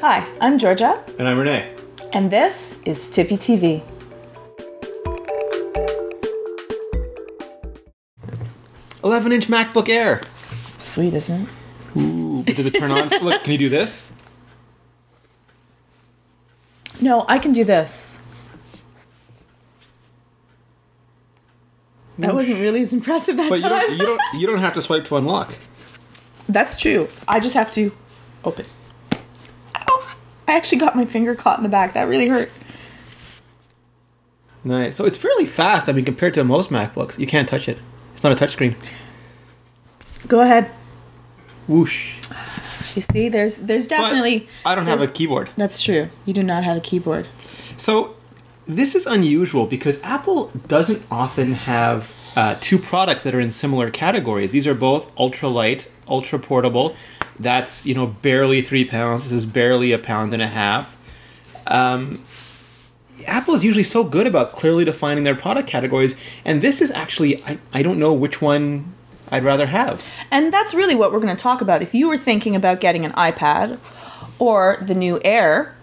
Hi, I'm Georgia. And I'm Renee. And this is TiPb TV. "11-inch MacBook Air." Sweet, isn't it? Ooh, but does it turn on? Look, can you do this? No, I can do this. That wasn't really as impressive that But time. you don't have to swipe to unlock. That's true. I just have to open. Ow! I actually got my finger caught in the back. That really hurt. Nice. So it's fairly fast. I mean, compared to most MacBooks, you can't touch it. It's not a touchscreen. Go ahead. Whoosh. You see, there's definitely... But I don't have a keyboard. That's true. You do not have a keyboard. So this is unusual because Apple doesn't often have two products that are in similar categories. These are both ultra-light, ultra-portable. That's, barely 3 pounds. This is barely 1.5 pounds. Apple is usually so good about clearly defining their product categories, and this is actually, I don't know which one I'd rather have. And that's really what we're going to talk about. If you were thinking about getting an iPad or the new Air,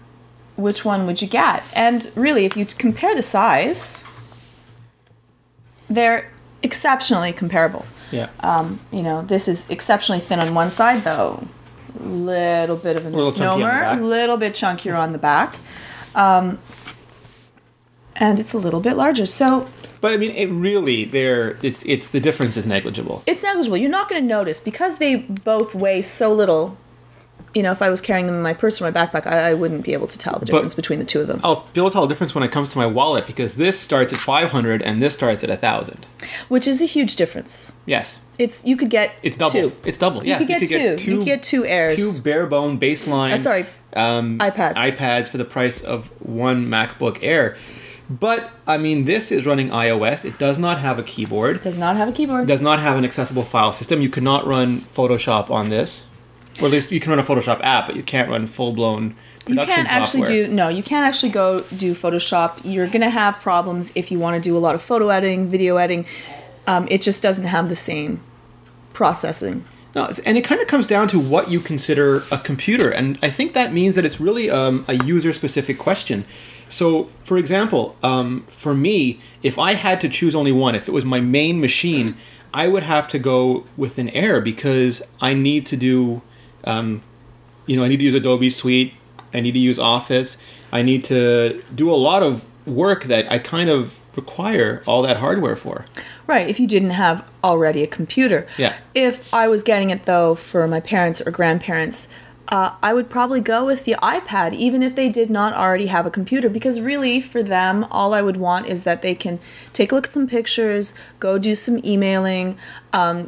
which one would you get? And really, if you compare the size, they're exceptionally comparable. Yeah. This is exceptionally thin on one side, though. Little bit of a misnomer. A little bit chunkier on the back. And it's a little bit larger. So, but I mean, it's the difference is negligible. It's negligible. You're not going to notice because they both weigh so little. If I was carrying them in my purse or my backpack, I wouldn't be able to tell the difference between the two of them. I'll be able to tell the difference when it comes to my wallet because this starts at $500 and this starts at $1,000. Which is a huge difference. Yes. You could get double. two. It's double. Yeah. You could get two. You could get two Airs. Two bare bone baseline. iPads. iPads for the price of one MacBook Air. But, I mean, this is running iOS. It does not have a keyboard. It does not have a keyboard. It does not have an accessible file system. You cannot run Photoshop on this. Or at least you can run a Photoshop app, but you can't run full-blown production software. You can't actually go do Photoshop. You're going to have problems if you want to do a lot of photo editing, video editing. It just doesn't have the same processing. No, and it kind of comes down to what you consider a computer. And I think that means that it's really a user-specific question. So, for example, for me, if I had to choose only one, if it was my main machine, I would have to go with an Air because I need to do, I need to use Adobe Suite, I need to use Office, I need to do a lot of work that I kind of require all that hardware for. Right, if you didn't have already a computer. Yeah. If I was getting it, though, for my parents or grandparents, I would probably go with the iPad, even if they did not already have a computer, because really, for them, all I would want is that they can take a look at some pictures, go do some emailing,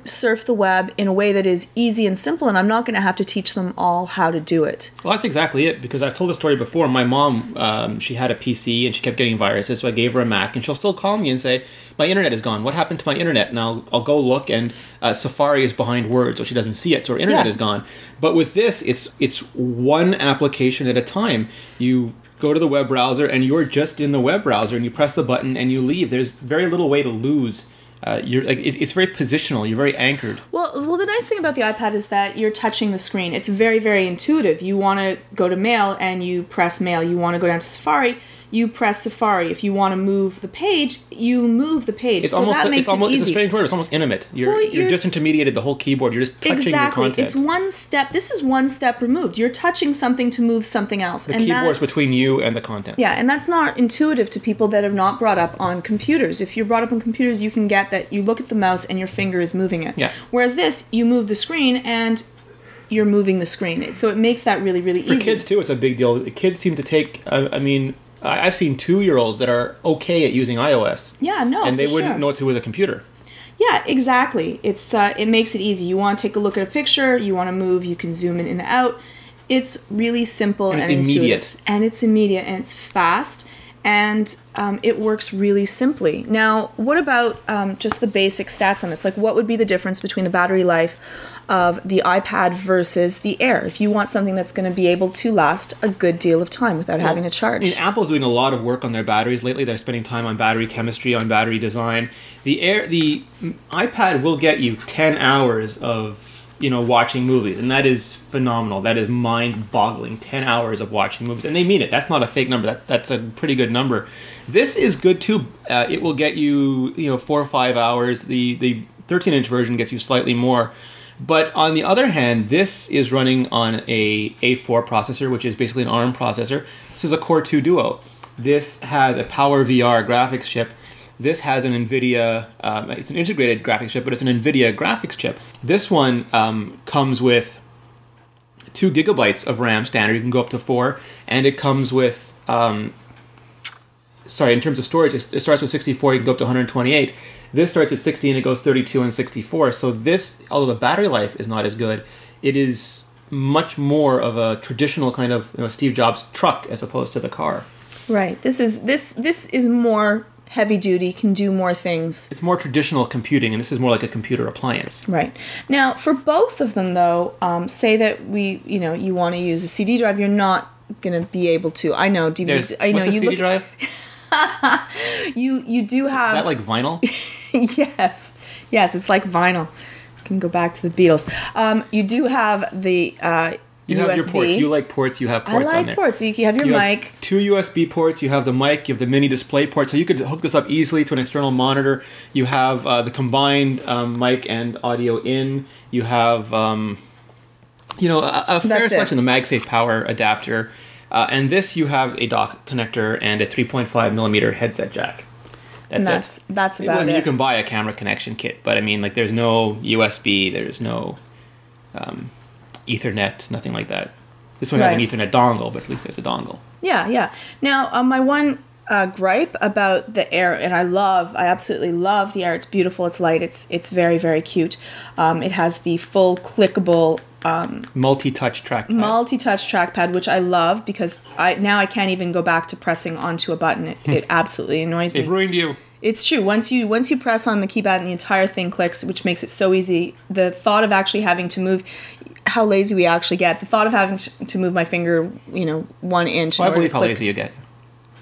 surf the web in a way that is easy and simple, and I'm not going to have to teach them all how to do it. Well, that's exactly it, because I've told the story before. My mom, she had a PC, and she kept getting viruses, so I gave her a Mac, and she'll still call me and say, my internet is gone. What happened to my internet? And I'll go look, and Safari is behind Word, so she doesn't see it, so her internet is gone. But with this, it's one application at a time. You go to the web browser, and you're just in the web browser, and you press the button, and you leave. There's very little way to lose. It's very positional. You're very anchored. Well, the nice thing about the iPad is that you're touching the screen. It's very, very intuitive. You want to go to Mail, and you press Mail. You want to go down to Safari, you press Safari. If you want to move the page, you move the page. It's almost it's a strange word. It's almost intimate. You're disintermediated the whole keyboard. You're just touching your content. It's one step. This is one step removed. You're touching something to move something else. The keyboard's between you and the content. Yeah, and that's not intuitive to people that have not brought up on computers. If you're brought up on computers, you can get that you look at the mouse and your finger is moving it. Yeah. Whereas this, you move the screen and you're moving the screen. So it makes that really, really easy. For kids, too, it's a big deal. Kids seem to take, I've seen 2-year-olds that are okay at using iOS. Yeah, no, and they wouldn't know what to do with a computer. Yeah, exactly. It makes it easy. You want to take a look at a picture, you want to move, you can zoom in and out. It's really simple and immediate. And it's immediate and it's fast and it works really simply. Now, what about just the basic stats on this? Like, what would be the difference between the battery life of the iPad versus the Air if you want something that's going to be able to last a good deal of time without having to charge? I mean, Apple's doing a lot of work on their batteries lately. They're spending time on battery chemistry, on battery design. The iPad will get you 10 hours of watching movies, and that is phenomenal. That is mind-boggling. 10 hours of watching movies, and they mean it. That's not a fake number. That's a pretty good number. This is good too. It will get you 4 or 5 hours. The 13-inch version gets you slightly more. But on the other hand, this is running on a A4 processor, which is basically an ARM processor. This is a Core 2 Duo. This has a PowerVR graphics chip. This has an NVIDIA, it's an integrated graphics chip, but it's an NVIDIA graphics chip. This one comes with 2 gigabytes of RAM standard. You can go up to 4. And it comes with, in terms of storage, it starts with 64, you can go up to 128. This starts at 60 and it goes 32 and 64. So this, although the battery life is not as good, it is much more of a traditional kind of Steve Jobs truck as opposed to the car. Right. This is more heavy duty, can do more things. It's more traditional computing, and this is more like a computer appliance. Right. Now, for both of them, though, say that you want to use a CD drive, you're not going to be able to. I know DVDs. What's a CD drive? You do have. Is that like vinyl? Yes, it's like vinyl. You can go back to the Beatles. You do have the. You USB. have your ports. You like ports. You have ports on there. I like ports. You have your mic. Have 2 USB ports. You have the mic. You have the mini display port. So you could hook this up easily to an external monitor. You have the combined mic and audio in. You have a fair selection. The MagSafe power adapter. And this you have a dock connector and a 3.5 millimeter headset jack. That's about it. You can buy a camera connection kit, but I mean, like, there's no USB. There's no Ethernet, nothing like that. This one has an Ethernet dongle, but at least there's a dongle. Yeah. Now, my one gripe about the Air, and I absolutely love the Air. It's beautiful. It's light. It's very, very cute. It has the full clickable multi-touch trackpad. Multi-touch trackpad, which I love because I can't even go back to pressing onto a button. It absolutely annoys me. It ruined you. It's true. Once you press on the keypad and the entire thing clicks, which makes it so easy. The thought of actually having to move, how lazy we actually get. The thought of having to move my finger, 1 inch. Well, I believe how lazy you get.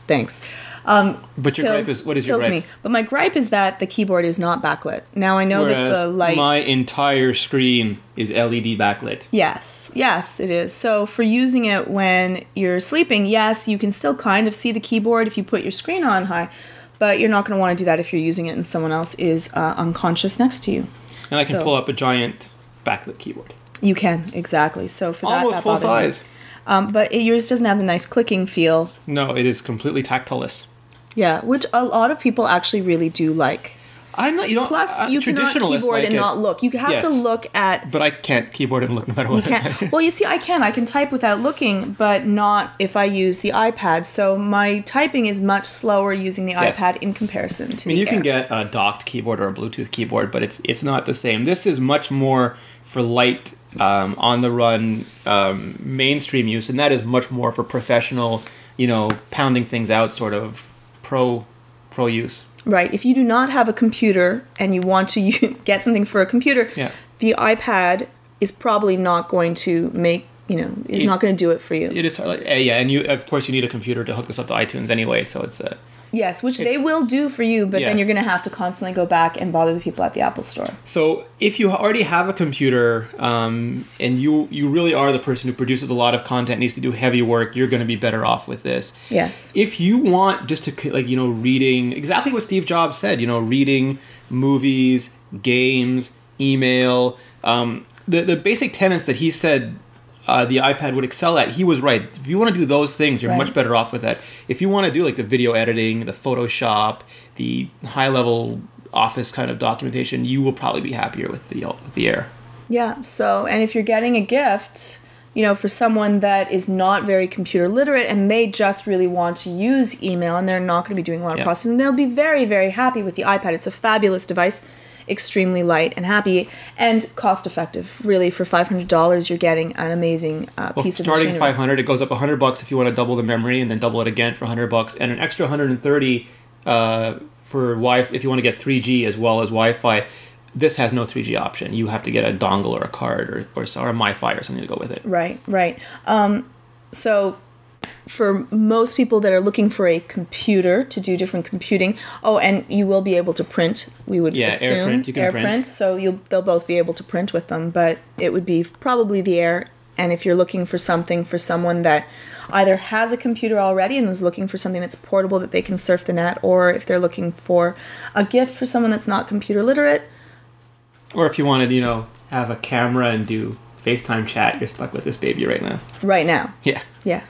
Thanks. But your gripe is, what is your gripe? Me. But my gripe is that the keyboard is not backlit. Now I know that the light. My entire screen is LED backlit. Yes, it is. So for using it when you're sleeping, yes, you can still kind of see the keyboard if you put your screen on high. But you're not going to want to do that if you're using it and someone else is unconscious next to you. And I can pull up a giant backlit keyboard. You can, exactly. So for almost that full size. But yours doesn't have the nice clicking feel. No, it is completely tactileless. Yeah, which a lot of people actually really do like. I'm not, Plus, you cannot keyboard and not look. You have to look at... But I can't keyboard and look no matter what. You can't. Well, you see, I can. I can type without looking, but not if I use the iPad. So my typing is much slower using the iPad in comparison to the you Air. can get a docked keyboard or a Bluetooth keyboard, but it's not the same. This is much more for light, on-the-run, mainstream use, and that is much more for professional, pounding things out sort of pro use. Right. If you do not have a computer and you want to get something for a computer, the iPad is probably not going to make, is not going to do it for you. It is, and of course you need a computer to hook this up to iTunes anyway, so it's... Yes, which they will do for you, but then you're going to have to constantly go back and bother the people at the Apple Store. So if you already have a computer and you really are the person who produces a lot of content, needs to do heavy work, you're going to be better off with this. Yes. If you want just to, reading, exactly what Steve Jobs said, reading movies, games, email, the basic tenets that he said the iPad would excel at, he was right. If you want to do those things, you're much better off with that. If you want to do like the video editing, the Photoshop, the high-level office kind of documentation, you will probably be happier with the Air. Yeah, so, and if you're getting a gift, for someone that is not very computer literate and they just really want to use email and they're not going to be doing a lot of processing, they'll be very, very happy with the iPad. It's a fabulous device. Extremely light and happy and cost effective. Really, for $500, you're getting an amazing piece of machinery. Starting $500, it goes up $100 if you want to double the memory, and then double it again for $100, and an extra $130 for Wi-Fi if you want to get 3G as well as Wi-Fi. This has no 3G option. You have to get a dongle or a card or a MiFi or something to go with it. Right. So for most people that are looking for a computer to do different computing. Oh, and you will be able to print. We would assume AirPrint. You can print. So they'll both be able to print with them, but it would be probably the Air. And if you're looking for something for someone that either has a computer already and is looking for something that's portable that they can surf the net, or if they're looking for a gift for someone that's not computer literate. Or if you wanted, have a camera and do FaceTime chat, you're stuck with this baby right now. Right now. Yeah. Yeah.